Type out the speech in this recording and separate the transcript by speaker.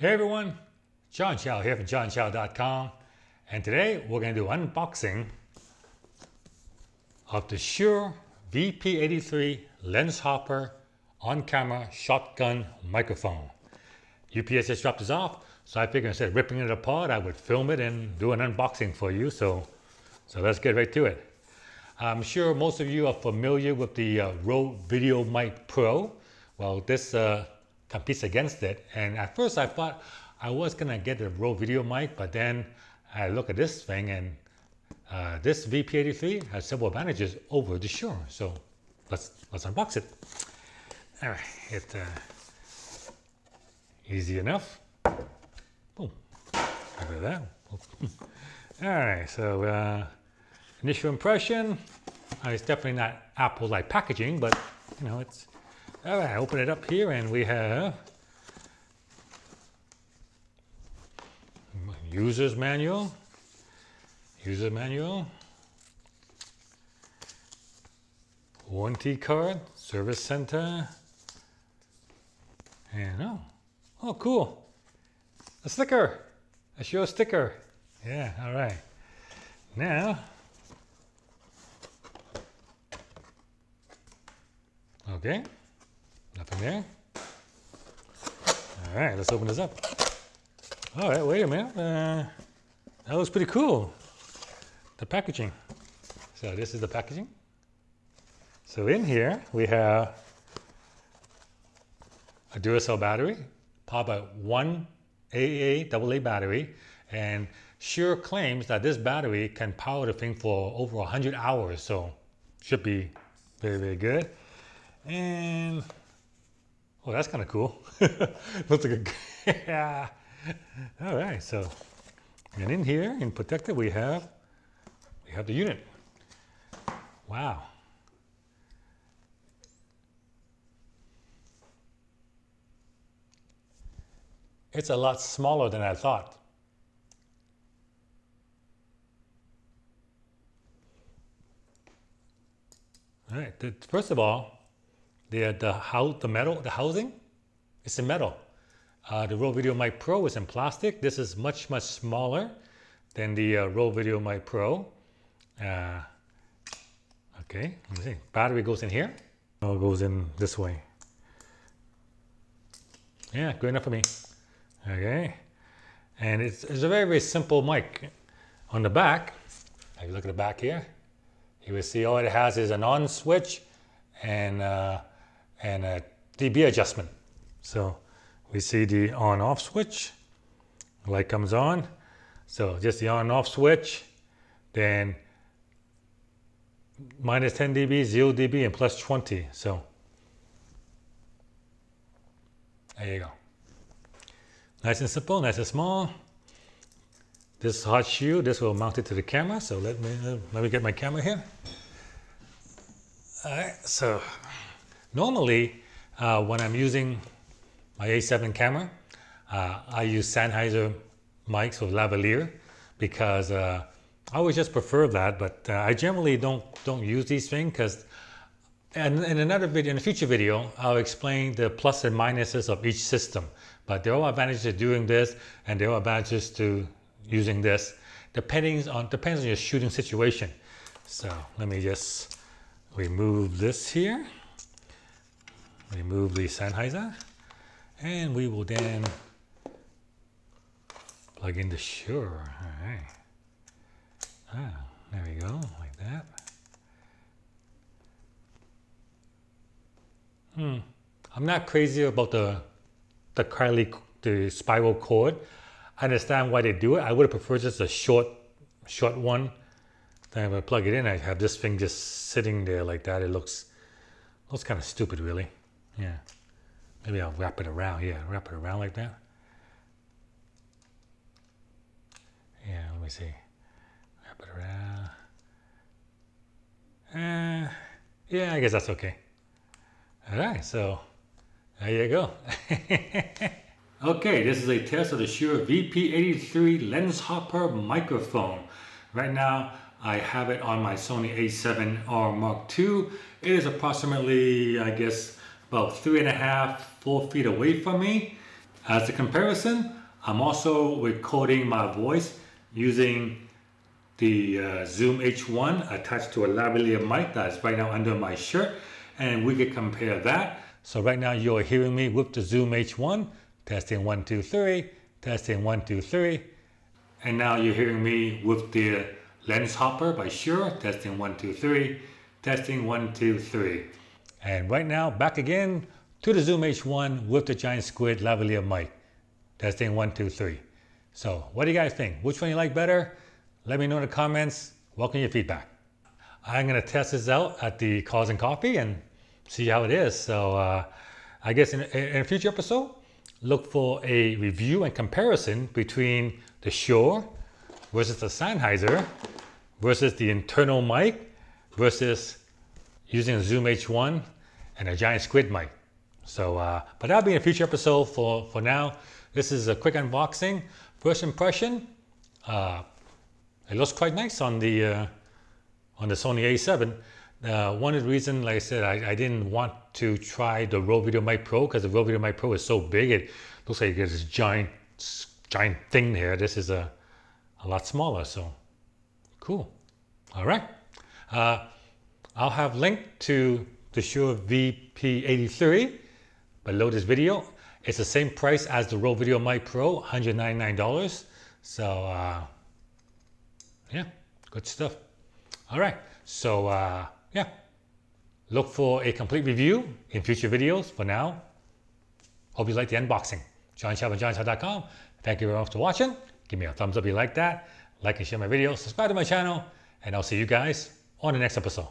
Speaker 1: Hey everyone, John Chow here from johnchow.com, and today we're going to do unboxing of the Shure VP83 LensHopper on-camera shotgun microphone. UPS just dropped this off, so I figured instead of ripping it apart, I would film it and do an unboxing for you. So let's get right to it. I'm sure most of you are familiar with the Rode VideoMic Pro. Well, this competes against it, and at first I thought I was gonna get the Rode VideoMic, but then I look at this thing, and this VP83 has several advantages over the Shure. So let's unbox it. All right, it's easy enough. Boom, look at that. All right, so initial impression, it's definitely not Apple-like packaging, but you know, it's all right. Open it up here, and we have user's manual, warranty card, service center, and oh cool, a sticker, a Shure sticker. Yeah, all right. Now, okay. Nothing there. All right, let's open this up. All right, wait a minute. That looks pretty cool. The packaging. So this is the packaging. So in here we have a Duracell battery, powered by one AA battery, and Shure claims that this battery can power the thing for over 100 hours. So should be very, very good. And oh, that's kind of cool. Looks like a yeah. All right, so and in here, in protector, we have the unit. Wow. It's a lot smaller than I thought. All right. First of all, the housing, it's in metal. The Rode VideoMic Pro is in plastic. This is much smaller than the Rode VideoMic Pro. Okay, let me see. Battery goes in here. Oh, it goes in this way. Yeah, good enough for me. Okay, and it's a very simple mic. On the back, if you look at the back here, you will see all it has is an on switch and a dB adjustment. So we see the on-off switch, light comes on. So just the on-off switch, then minus 10 dB, 0 dB, and plus 20. So there you go. Nice and simple, nice and small. This hot shoe, this will mount it to the camera. So let me get my camera here. All right, so normally when I'm using my A7 camera, I use Sennheiser mics with lavalier because I always just prefer that, but I generally don't use these things because in another video, in a future video, I'll explain the plus and minuses of each system. But there are advantages to doing this, and there are advantages to using this, depends on your shooting situation. So let me just remove this here, remove the Sennheiser, and we will then plug in the Shure. All right. Ah, there we go, like that. I'm not crazy about the spiral cord. I understand why they do it. I would have preferred just a short one. Then if I plug it in, I have this thing just sitting there like that. It looks kind of stupid, really. Yeah. Maybe I'll wrap it around. Yeah, wrap it around like that. Yeah, let me see. Wrap it around. Yeah, I guess that's okay. All right, so there you go. Okay, this is a test of the Shure VP83 LensHopper microphone. Right now, I have it on my Sony a7R Mark II. It is approximately, I guess, about 3.5, 4 feet away from me. As a comparison, I'm also recording my voice using the Zoom H1 attached to a lavalier mic that's right now under my shirt, and we could compare that. So right now you're hearing me with the Zoom H1, testing 1, 2, 3, testing 1, 2, 3, and now you're hearing me with the LensHopper by Shure, testing 1, 2, 3, testing 1, 2, 3. And right now back again to the Zoom H1 with the giant squid lavalier mic, testing 1, 2, 3. So what do you guys think? Which one you like better? Let me know in the comments. Welcome your feedback. I'm going to test this out at the Cars and Coffee and see how it is. So I guess in a future episode, look for a review and comparison between the Shure versus the Sennheiser versus the internal mic versus using a Zoom H1 and a giant squid mic. So, but that'll be in a future episode. For now, this is a quick unboxing. First impression, it looks quite nice on the Sony A7. One of the reasons, like I said, I didn't want to try the Rode Video Mic Pro because the Rode Video Mic Pro is so big. It looks like there's this giant thing here. This is a lot smaller, so cool. All right. I'll have link to the Shure VP83 below this video. It's the same price as the Rode Video Mic Pro, $199. So yeah, good stuff. All right, so yeah, look for a complete review in future videos. For now, hope you like the unboxing. JohnShop at JohnShop.com. Thank you very much for watching. Give me a thumbs up if you like that. Like and share my videos. Subscribe to my channel, and I'll see you guys on the next episode.